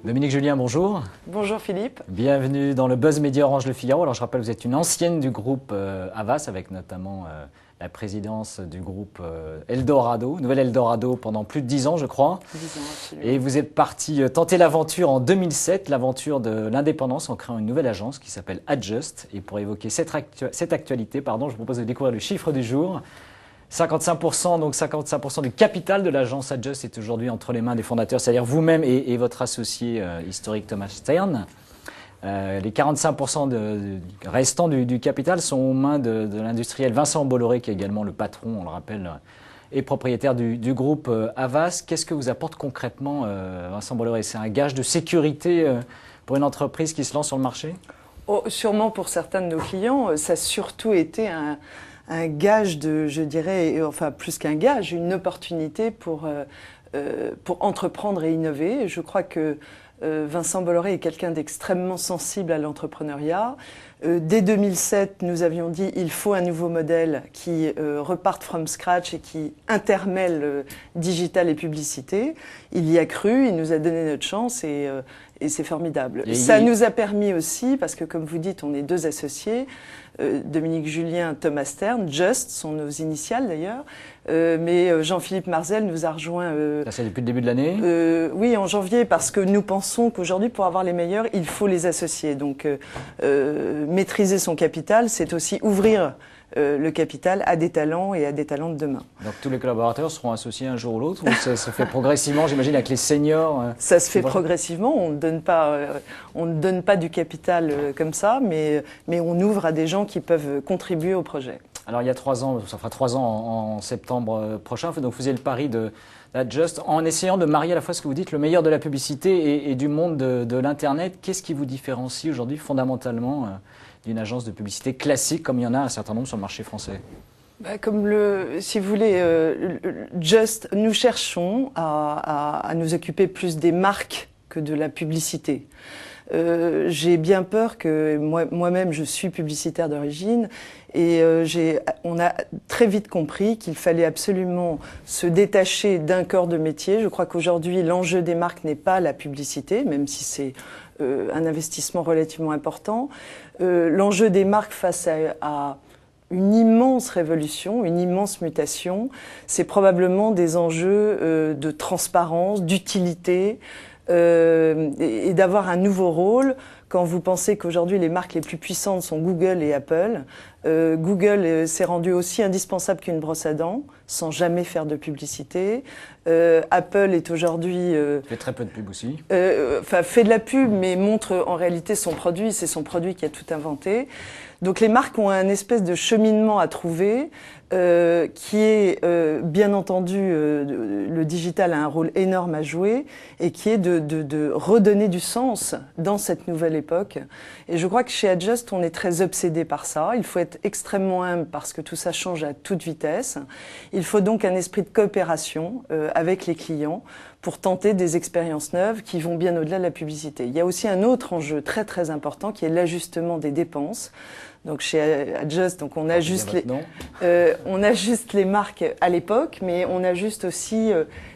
Dominique Julien, bonjour. Bonjour Philippe. Bienvenue dans le Buzz Média Orange Le Figaro. Alors je rappelle, vous êtes une ancienne du groupe Havas, avec notamment la présidence du groupe Eldorado, Nouvelle Eldorado, pendant plus de 10 ans, je crois. 10 ans, absolument. Et vous êtes parti tenter l'aventure en 2007, l'aventure de l'indépendance, en créant une nouvelle agence qui s'appelle Adjust. Et pour évoquer cette actualité, je vous propose de découvrir le chiffre du jour. 55%, donc 55% du capital de l'agence Adjust est aujourd'hui entre les mains des fondateurs, c'est-à-dire vous-même et votre associé historique Thomas Stern. Les 45% restants du capital sont aux mains de l'industriel Vincent Bolloré, qui est également le patron, on le rappelle, et propriétaire du groupe Havas. Qu'est-ce que vous apporte concrètement Vincent Bolloré? C'est un gage de sécurité pour une entreprise qui se lance sur le marché? Sûrement pour certains de nos clients, ça a surtout été un gage je dirais, enfin plus qu'un gage, une opportunité pour entreprendre et innover. Je crois que Vincent Bolloré est quelqu'un d'extrêmement sensible à l'entrepreneuriat. Dès 2007, nous avions dit il faut un nouveau modèle qui reparte from scratch et qui intermêle digital et publicité. Il y a cru, il nous a donné notre chance et c'est formidable. Ça nous a permis aussi, parce que comme vous dites, on est deux associés, Dominique Julien, Thomas Stern, Just sont nos initiales d'ailleurs, mais Jean-Philippe Marzel nous a rejoint. Ça c'est depuis le début de l'année. Oui, en janvier, parce que nous pensons qu'aujourd'hui, pour avoir les meilleurs, il faut les associer. Donc, maîtriser son capital, c'est aussi ouvrir le capital à des talents et à des talents de demain. Donc tous les collaborateurs seront associés un jour ou l'autre, ou ça se fait progressivement, j'imagine, avec les seniors? Ça se fait progressivement, on ne donne pas du capital comme ça, mais on ouvre à des gens qui peuvent contribuer au projet. Alors il y a 3 ans, ça fera 3 ans en septembre prochain, donc vous faisiez le pari d'Adjust en essayant de marier à la fois ce que vous dites, le meilleur de la publicité et du monde de l'Internet. Qu'est-ce qui vous différencie aujourd'hui fondamentalement d'une agence de publicité classique, comme il y en a un certain nombre sur le marché français? Si vous voulez, Just, nous cherchons à nous occuper plus des marques que de la publicité. J'ai bien peur que moi-même je suis publicitaire d'origine et on a très vite compris qu'il fallait absolument se détacher d'un corps de métier. Je crois qu'aujourd'hui l'enjeu des marques n'est pas la publicité, même si c'est un investissement relativement important. L'enjeu des marques face à une immense révolution, une immense mutation, c'est probablement des enjeux de transparence, d'utilité, et d'avoir un nouveau rôle. Quand vous pensez qu'aujourd'hui les marques les plus puissantes sont Google et Apple, Google s'est rendu aussi indispensable qu'une brosse à dents, sans jamais faire de publicité. Apple est aujourd'hui... fait très peu de pub aussi. Fait de la pub, mais montre en réalité son produit. C'est son produit qui a tout inventé. Donc les marques ont un espèce de cheminement à trouver qui est, bien entendu, le digital a un rôle énorme à jouer et qui est de redonner du sens dans cette nouvelle époque. Et je crois que chez Adjust, on est très obsédé par ça. Il faut être extrêmement humble parce que tout ça change à toute vitesse. Il faut donc un esprit de coopération avec les clients pour tenter des expériences neuves qui vont bien au-delà de la publicité. Il y a aussi un autre enjeu très très important qui est l'ajustement des dépenses. Donc chez Adjust, donc on ajuste les marques à l'époque, mais on ajuste aussi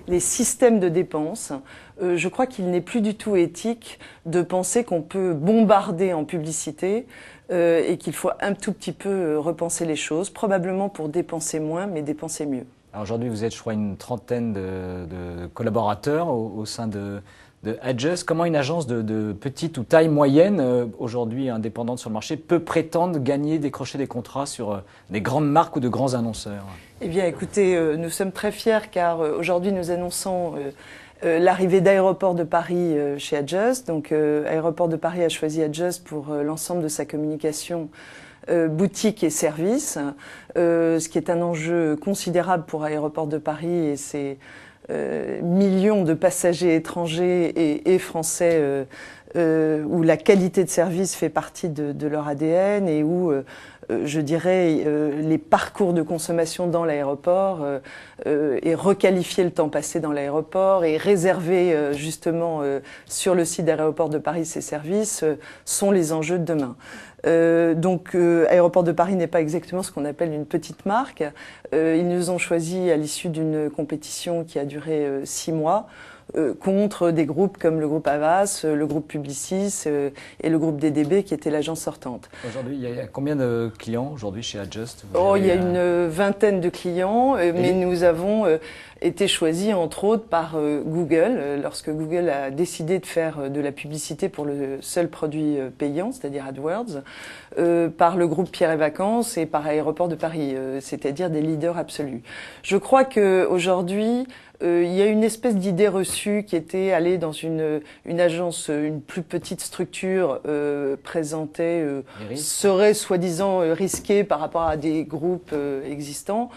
les systèmes de dépenses. Je crois qu'il n'est plus du tout éthique de penser qu'on peut bombarder en publicité et qu'il faut un tout petit peu repenser les choses, probablement pour dépenser moins, mais dépenser mieux. Aujourd'hui, vous êtes, je crois, une trentaine de collaborateurs au sein de Adjust. Comment une agence de petite ou taille moyenne, aujourd'hui indépendante sur le marché, peut prétendre décrocher des contrats sur des grandes marques ou de grands annonceurs? Eh bien, écoutez, nous sommes très fiers car aujourd'hui nous annonçons l'arrivée d'Aéroports de Paris chez Adjust. Donc, Aéroports de Paris a choisi Adjust pour l'ensemble de sa communication boutique et services, ce qui est un enjeu considérable pour Aéroports de Paris et ses millions de passagers étrangers et français où la qualité de service fait partie de leur ADN et où je dirais, les parcours de consommation dans l'aéroport et requalifier le temps passé dans l'aéroport et réserver justement sur le site d'Aéroport de Paris ces services sont les enjeux de demain. Donc, Aéroport de Paris n'est pas exactement ce qu'on appelle une petite marque. Ils nous ont choisi à l'issue d'une compétition qui a duré 6 mois. Contre des groupes comme le groupe Havas, le groupe Publicis et le groupe DDB qui était l'agence sortante. Aujourd'hui, il y a combien de clients aujourd'hui chez Adjust? Il y a une vingtaine de clients, mais nous avons été choisis entre autres par Google, lorsque Google a décidé de faire de la publicité pour le seul produit payant, c'est-à-dire AdWords, par le groupe Pierre et Vacances et par Aéroport de Paris, c'est-à-dire des leaders absolus. Je crois qu'aujourd'hui, il y a une espèce d'idée reçue qui était aller dans une agence, une plus petite structure présentée, serait soi-disant risquée par rapport à des groupes existants.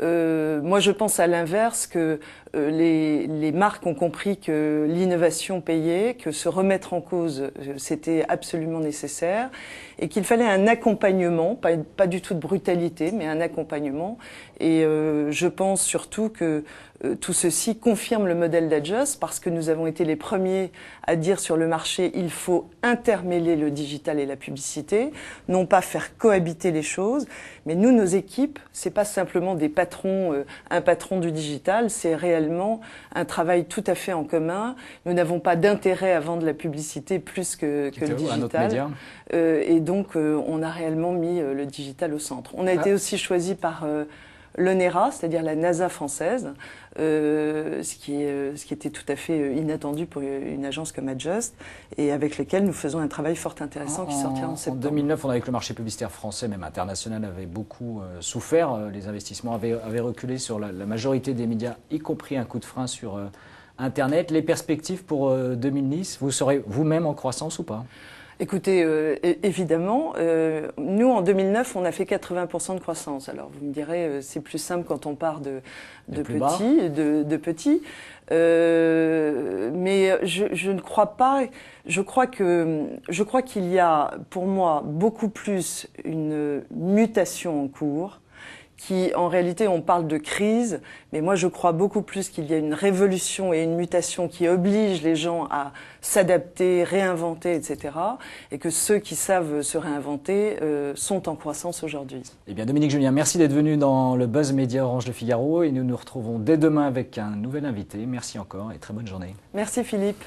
Moi, je pense à l'inverse, que les marques ont compris que l'innovation payait, que se remettre en cause, c'était absolument nécessaire, et qu'il fallait un accompagnement, pas du tout de brutalité, mais un accompagnement. Et je pense surtout que tout ceci confirme le modèle d'Adjust, parce que nous avons été les premiers à dire sur le marché il faut intermêler le digital et la publicité, non pas faire cohabiter les choses. Mais nous, nos équipes, c'est pas simplement des patrons, un patron du digital, c'est réellement un travail tout à fait en commun. Nous n'avons pas d'intérêt à vendre la publicité plus que le digital. Et donc, on a réellement mis le digital au centre. On a été aussi choisi par l'ONERA, c'est-à-dire la NASA française, ce qui était tout à fait inattendu pour une agence comme Adjust, et avec lequel nous faisons un travail fort intéressant qui sortira en septembre. En 2009, on avait que le marché publicitaire français, même international, avait beaucoup souffert. Les investissements avaient reculé sur la majorité des médias, y compris un coup de frein sur Internet. Les perspectives pour 2010, vous serez vous-même en croissance ou pas ? Écoutez, évidemment, nous en 2009, on a fait 80% de croissance. Alors vous me direz, c'est plus simple quand on part de petits. Mais je ne crois pas. Je crois qu'il y a pour moi beaucoup plus une mutation en cours. Qui, en réalité, on parle de crise, mais moi je crois beaucoup plus qu'il y a une révolution et une mutation qui oblige les gens à s'adapter, réinventer, etc. Et que ceux qui savent se réinventer sont en croissance aujourd'hui. Eh bien, Dominique Julien, merci d'être venu dans le Buzz Média Orange Le Figaro et nous nous retrouvons dès demain avec un nouvel invité. Merci encore et très bonne journée. Merci Philippe.